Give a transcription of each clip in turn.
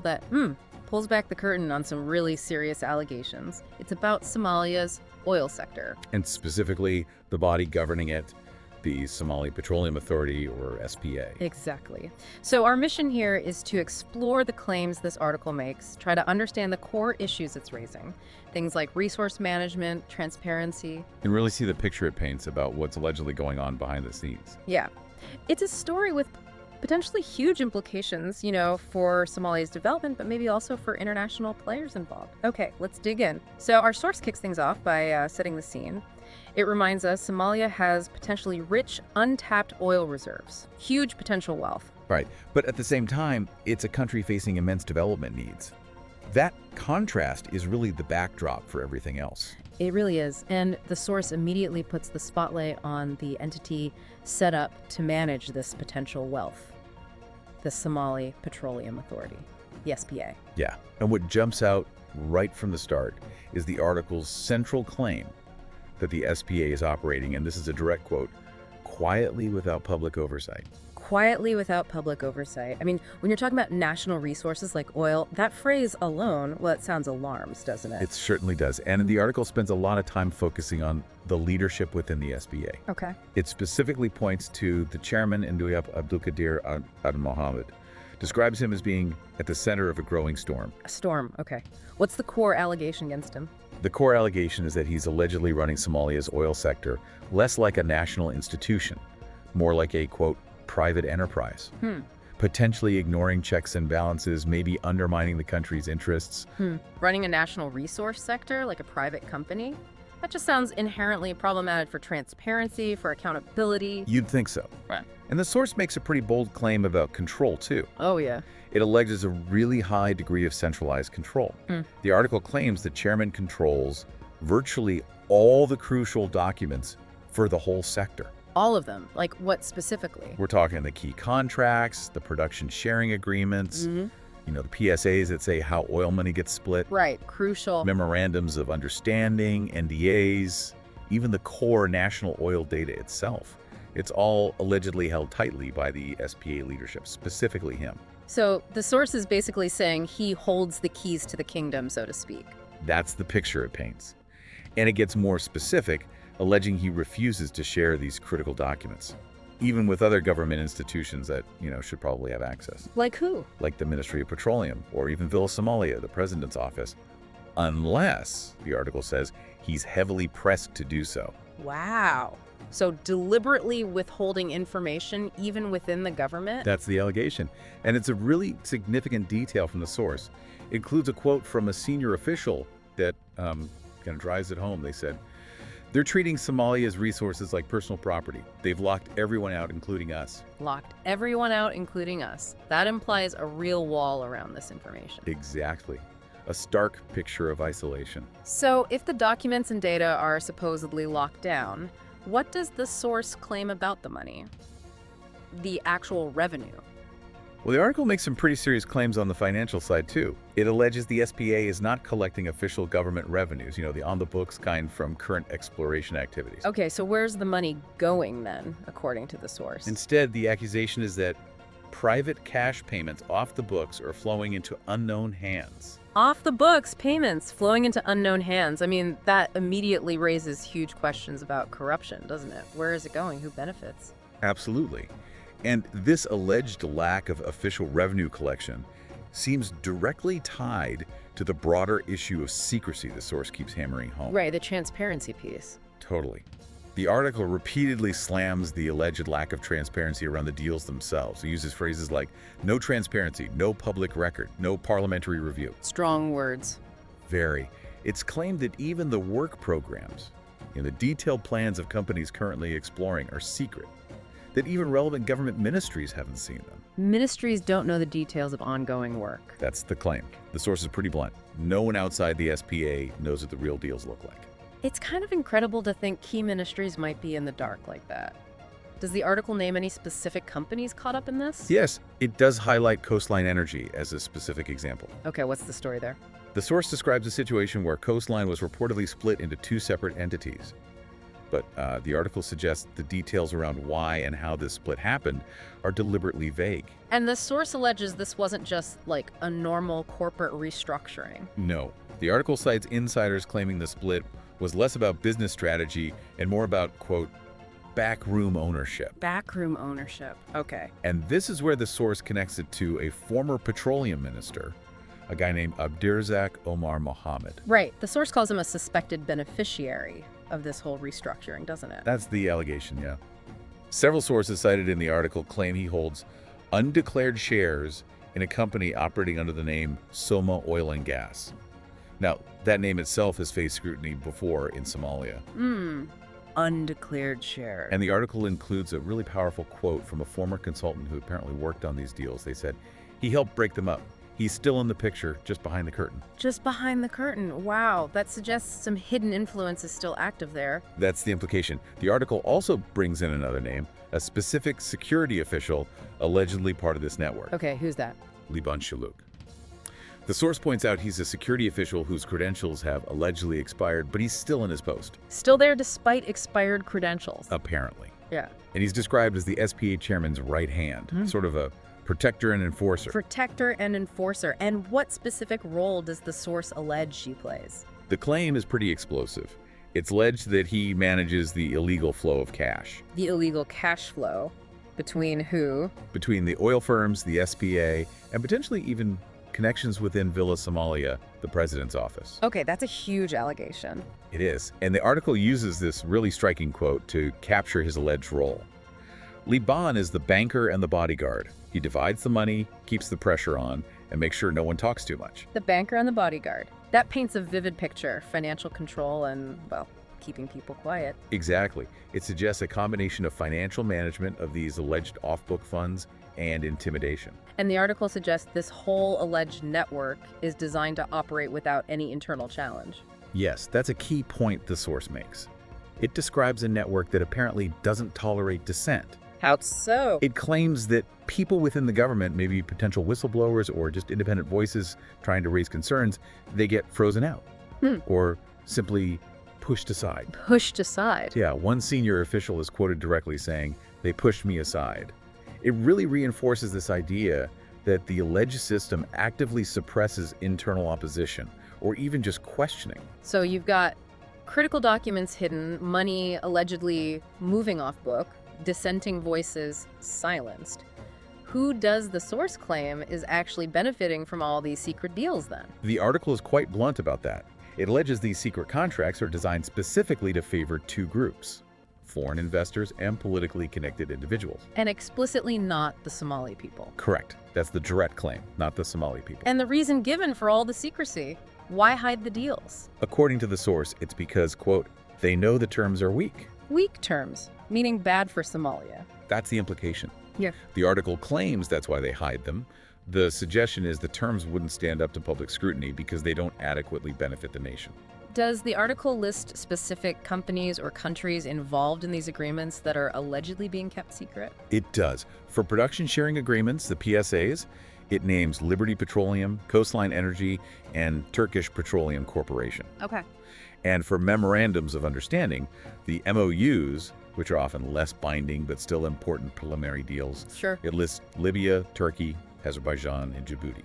that pulls back the curtain on some really serious allegations. It's about Somalia's oil sector. And specifically, the body governing it, the Somali Petroleum Authority, or SPA. Exactly. So our mission here is to explore the claims this article makes, try to understand the core issues it's raising, things like resource management, transparency. And really see the picture it paints about what's allegedly going on behind the scenes. Yeah. It's a story with potentially huge implications, for Somalia's development, but maybe also for international players involved. Okay, let's dig in. So our source kicks things off by setting the scene. It reminds us Somalia has potentially rich, untapped oil reserves, huge potential wealth. Right, but at the same time, it's a country facing immense development needs. That contrast is really the backdrop for everything else. It really is, and the source immediately puts the spotlight on the entity set up to manage this potential wealth, the Somali Petroleum Authority, the SPA. Yeah, and what jumps out right from the start is the article's central claim that the SPA is operating, and this is a direct quote, quietly without public oversight. Quietly without public oversight. I mean, when you're talking about national resources like oil, that phrase alone, well, it sounds alarms, doesn't it? It certainly does. And the article spends a lot of time focusing on the leadership within the SPA. Okay. It specifically points to the chairman, Nduyap Abdulkadir Mohammed, describes him as being at the center of a growing storm. A storm, okay. What's the core allegation against him? The core allegation is that he's allegedly running Somalia's oil sector less like a national institution, more like a, quote, private enterprise, potentially ignoring checks and balances, maybe undermining the country's interests. Running a national resource sector like a private company? That just sounds inherently problematic for transparency, for accountability. You'd think so. Right. And the source makes a pretty bold claim about control, too. Oh, yeah. It alleges a really high degree of centralized control. The article claims the chairman controls virtually all the crucial documents for the whole sector. All of them? Like what specifically? We're talking the key contracts, the production sharing agreements, the PSAs that say how oil money gets split. Right, crucial. Memorandums of understanding, NDAs, even the core national oil data itself. It's all allegedly held tightly by the SPA leadership, specifically him. So the source is basically saying he holds the keys to the kingdom, so to speak. That's the picture it paints. And it gets more specific, alleging he refuses to share these critical documents, even with other government institutions that, should probably have access. Like who? Like the Ministry of Petroleum, or even Somalia, the president's office, unless, the article says, he's heavily pressed to do so. Wow. So deliberately withholding information even within the government? That's the allegation. And it's a really significant detail from the source. It includes a quote from a senior official that kind of drives it home. They said, "They're treating Somalia's resources like personal property. They've locked everyone out, including us." Locked everyone out, including us. That implies a real wall around this information. Exactly. A stark picture of isolation. So if the documents and data are supposedly locked down, what does the source claim about the money? The actual revenue? Well, the article makes some pretty serious claims on the financial side, too. It alleges the SPA is not collecting official government revenues, the on-the-books kind from current exploration activities. Okay, so where's the money going then, according to the source? Instead, the accusation is that private cash payments off the books are flowing into unknown hands. Off the books payments flowing into unknown hands. I mean, that immediately raises huge questions about corruption, doesn't it? Where is it going? Who benefits? Absolutely. And this alleged lack of official revenue collection seems directly tied to the broader issue of secrecy the source keeps hammering home. Right, the transparency piece. Totally. The article repeatedly slams the alleged lack of transparency around the deals themselves. It uses phrases like, no transparency, no public record, no parliamentary review. Strong words. Very. It's claimed that even the work programs and the detailed plans of companies currently exploring are secret, that even relevant government ministries haven't seen them. Ministries don't know the details of ongoing work. That's the claim. The source is pretty blunt. No one outside the SPA knows what the real deals look like. It's kind of incredible to think key ministries might be in the dark like that. Does the article name any specific companies caught up in this? Yes, it does highlight Coastline Energy as a specific example. Okay, what's the story there? The source describes a situation where Coastline was reportedly split into two separate entities. But the article suggests the details around why and how this split happened are deliberately vague. And the source alleges this wasn't just like a normal corporate restructuring. No. The article cites insiders claiming the split was less about business strategy and more about, quote, backroom ownership. Backroom ownership. Okay. And this is where the source connects it to a former petroleum minister, a guy named Abdirzak Omar Mohammed. Right. The source calls him a suspected beneficiary of this whole restructuring, doesn't it? That's the allegation, yeah. Several sources cited in the article claim he holds undeclared shares in a company operating under the name Soma Oil and Gas. Now, that name itself has faced scrutiny before in Somalia. Undeclared shares. And the article includes a really powerful quote from a former consultant who apparently worked on these deals. They said, he helped break them up. He's still in the picture, just behind the curtain. Just behind the curtain. Wow, that suggests some hidden influence is still active there. That's the implication. The article also brings in another name, a specific security official allegedly part of this network. Okay, who's that? Liban Shalouk. The source points out he's a security official whose credentials have allegedly expired, but he's still in his post. Still there despite expired credentials. Apparently. Yeah. And he's described as the SPA chairman's right hand, sort of a protector and enforcer. Protector and enforcer. And what specific role does the source allege she plays? The claim is pretty explosive. It's alleged that he manages the illegal flow of cash. The illegal cash flow between who? Between the oil firms, the SPA, and potentially even connections within Villa Somalia, the president's office. Okay, that's a huge allegation. It is. And the article uses this really striking quote to capture his alleged role. Liban is the banker and the bodyguard. He divides the money, keeps the pressure on, and makes sure no one talks too much. The banker and the bodyguard. That paints a vivid picture. Financial control and, well, keeping people quiet. Exactly. It suggests a combination of financial management of these alleged off-book funds and intimidation. And the article suggests this whole alleged network is designed to operate without any internal challenge. Yes, that's a key point the source makes. It describes a network that apparently doesn't tolerate dissent. How so? It claims that people within the government, maybe potential whistleblowers or just independent voices trying to raise concerns, they get frozen out or simply pushed aside. Pushed aside? Yeah, one senior official is quoted directly saying, "They pushed me aside." It really reinforces this idea that the alleged system actively suppresses internal opposition or even just questioning. So you've got critical documents hidden, money allegedly moving off book, dissenting voices silenced. Who does the source claim is actually benefiting from all these secret deals then? The article is quite blunt about that. It alleges these secret contracts are designed specifically to favor two groups: foreign investors and politically connected individuals. And explicitly not the Somali people. Correct. That's the direct claim, not the Somali people. And the reason given for all the secrecy, why hide the deals? According to the source, it's because, quote, they know the terms are weak. Weak terms, meaning bad for Somalia. That's the implication. Yeah. The article claims that's why they hide them. The suggestion is the terms wouldn't stand up to public scrutiny because they don't adequately benefit the nation. Does the article list specific companies or countries involved in these agreements that are allegedly being kept secret? It does. For production sharing agreements, the PSAs, it names Liberty Petroleum, Coastline Energy, and Turkish Petroleum Corporation. Okay. And for memorandums of understanding, the MOUs, which are often less binding but still important preliminary deals, Sure. it lists Libya, Turkey, Azerbaijan, and Djibouti.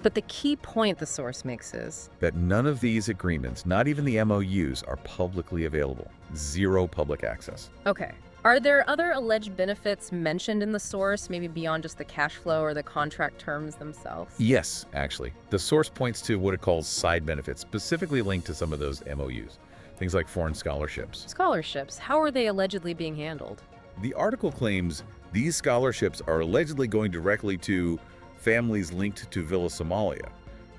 But the key point the source makes is That none of these agreements, not even the MOUs, are publicly available. Zero public access. okay. Are there other alleged benefits mentioned in the source, maybe beyond just the cash flow or the contract terms themselves? Yes, actually. The source points to what it calls side benefits, specifically linked to some of those MOUs. Things like foreign scholarships. Scholarships, how are they allegedly being handled? The article claims these scholarships are allegedly going directly to families linked to Villa Somalia,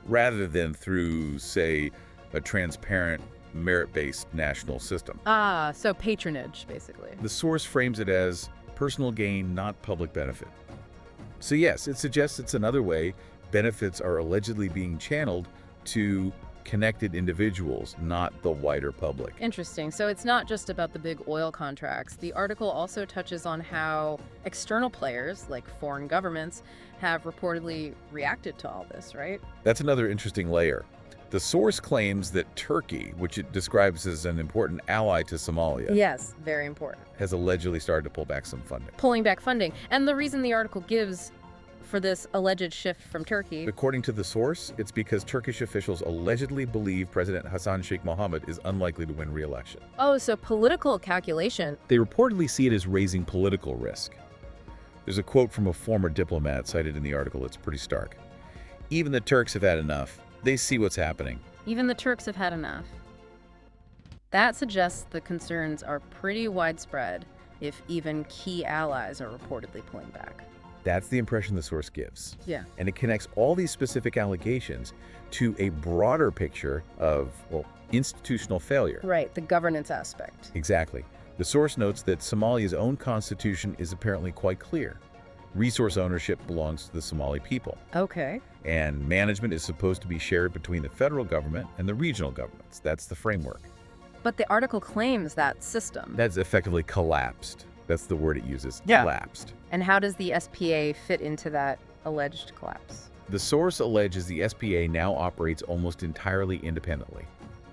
rather than through, say, a transparent, merit-based national system. Ah, so patronage, basically. The source frames it as personal gain, not public benefit. So yes, it suggests it's another way benefits are allegedly being channeled to connected individuals, not the wider public. Interesting. So it's not just about the big oil contracts. The article also touches on how external players, like foreign governments, have reportedly reacted to all this, right? That's another interesting layer. The source claims that Turkey, which it describes as an important ally to Somalia, Yes, very important. has allegedly started to pull back some funding. Pulling back funding. And the reason the article gives for this alleged shift from Turkey. According to the source, it's because Turkish officials allegedly believe President Hassan Sheikh Mohammed is unlikely to win re-election. Oh, so political calculation. They reportedly see it as raising political risk. There's a quote from a former diplomat cited in the article that's pretty stark. Even the Turks have had enough. They see what's happening. Even the Turks have had enough. That suggests the concerns are pretty widespread if even key allies are reportedly pulling back. That's the impression the source gives. Yeah. And it connects all these specific allegations to a broader picture of, well, institutional failure. Right, the governance aspect. Exactly. The source notes that Somalia's own constitution is apparently quite clear. Resource ownership belongs to the Somali people. Okay. And management is supposed to be shared between the federal government and the regional governments. That's the framework. But the article claims that system. That's effectively collapsed. That's the word it uses, Yeah. collapsed. And how does the SPA fit into that alleged collapse? The source alleges the SPA now operates almost entirely independently,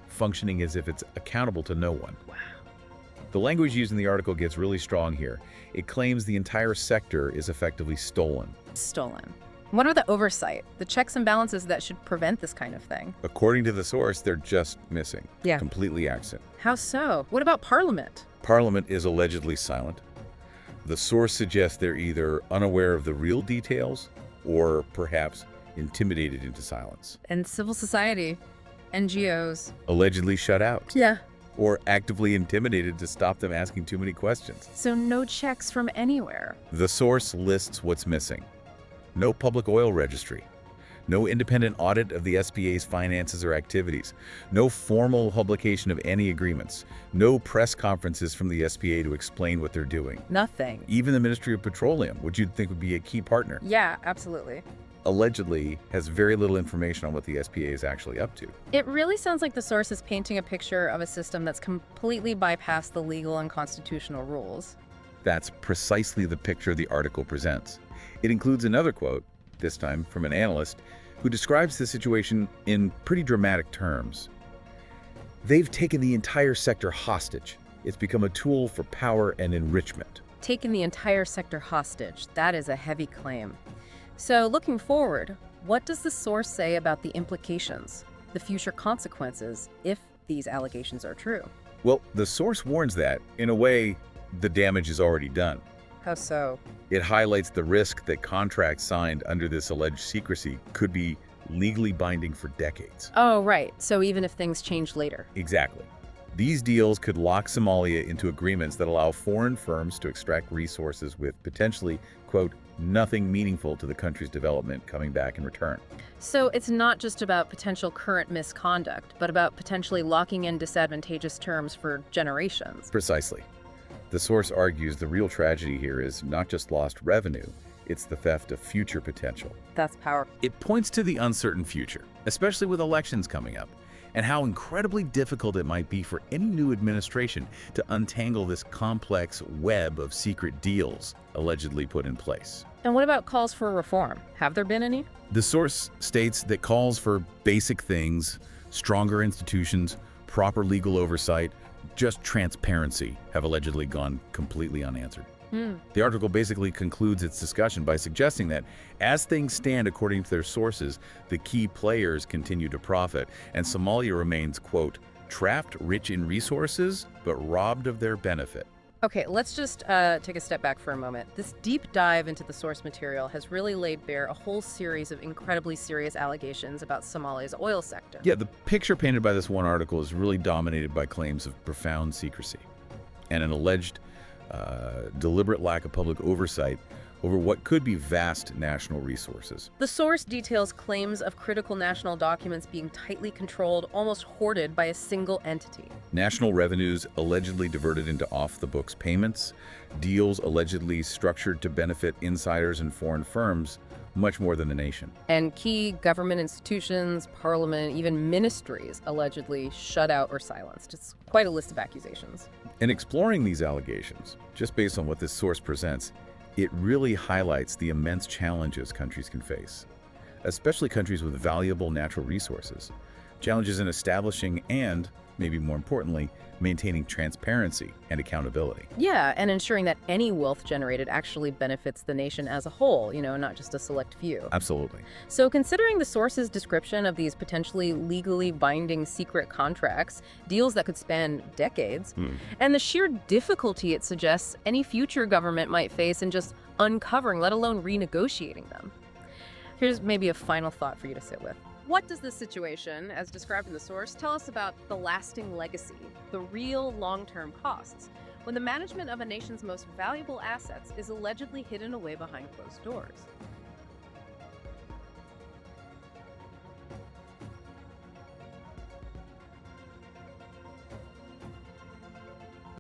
functioning as if it's accountable to no one. Wow. The language used in the article gets really strong here. It claims the entire sector is effectively stolen. Stolen. What are the oversight, the checks and balances that should prevent this kind of thing? According to the source, they're just missing. Yeah. Completely absent. How so? What about Parliament? Parliament is allegedly silent. The source suggests they're either unaware of the real details or perhaps intimidated into silence. And civil society, NGOs. Allegedly shut out. Yeah. Or actively intimidated to stop them asking too many questions. So no checks from anywhere. The source lists what's missing. No public oil registry. No independent audit of the SPA's finances or activities. No formal publication of any agreements. No press conferences from the SPA to explain what they're doing. Nothing. Even the Ministry of Petroleum, which you'd think would be a key partner, Yeah, absolutely. allegedly has very little information on what the SPA is actually up to. It really sounds like the source is painting a picture of a system that's completely bypassed the legal and constitutional rules. That's precisely the picture the article presents. It includes another quote, this time from an analyst, who describes the situation in pretty dramatic terms. They've taken the entire sector hostage. It's become a tool for power and enrichment. Taking the entire sector hostage, that is a heavy claim. So looking forward, what does the source say about the implications, the future consequences, if these allegations are true? Well, the source warns that, in a way, the damage is already done. How so? It highlights the risk that contracts signed under this alleged secrecy could be legally binding for decades. Oh, right. So even if things change later. Exactly. These deals could lock Somalia into agreements that allow foreign firms to extract resources with potentially, quote, nothing meaningful to the country's development coming back in return. So it's not just about potential current misconduct, but about potentially locking in disadvantageous terms for generations. Precisely. The source argues the real tragedy here is not just lost revenue, it's the theft of future potential. That's powerful. It points to the uncertain future, especially with elections coming up, and how incredibly difficult it might be for any new administration to untangle this complex web of secret deals allegedly put in place. And what about calls for reform? Have there been any? The source states that calls for basic things, stronger institutions, proper legal oversight, just transparency have allegedly gone completely unanswered. The article basically concludes its discussion by suggesting that, as things stand according to their sources, the key players continue to profit, and Somalia remains, quote, trapped rich in resources, but robbed of their benefit. Okay, let's just take a step back for a moment. This deep dive into the source material has really laid bare a whole series of incredibly serious allegations about Somalia's oil sector. Yeah, the picture painted by this one article is really dominated by claims of profound secrecy and an alleged deliberate lack of public oversight over what could be vast national resources. The source details claims of critical national documents being tightly controlled, almost hoarded by a single entity. National revenues allegedly diverted into off-the-books payments, deals allegedly structured to benefit insiders and foreign firms, much more than the nation. And key government institutions, parliament, even ministries allegedly shut out or silenced. It's quite a list of accusations. In exploring these allegations, just based on what this source presents, it really highlights the immense challenges countries can face, especially countries with valuable natural resources. challenges in establishing and, maybe more importantly, maintaining transparency and accountability. Yeah, and ensuring that any wealth generated actually benefits the nation as a whole, not just a select few. Absolutely. So considering the source's description of these potentially legally binding secret contracts, deals that could span decades, and the sheer difficulty it suggests any future government might face in just uncovering, let alone renegotiating them. Here's maybe a final thought for you to sit with. What does this situation, as described in the source, tell us about the lasting legacy, the real long-term costs, when the management of a nation's most valuable assets is allegedly hidden away behind closed doors?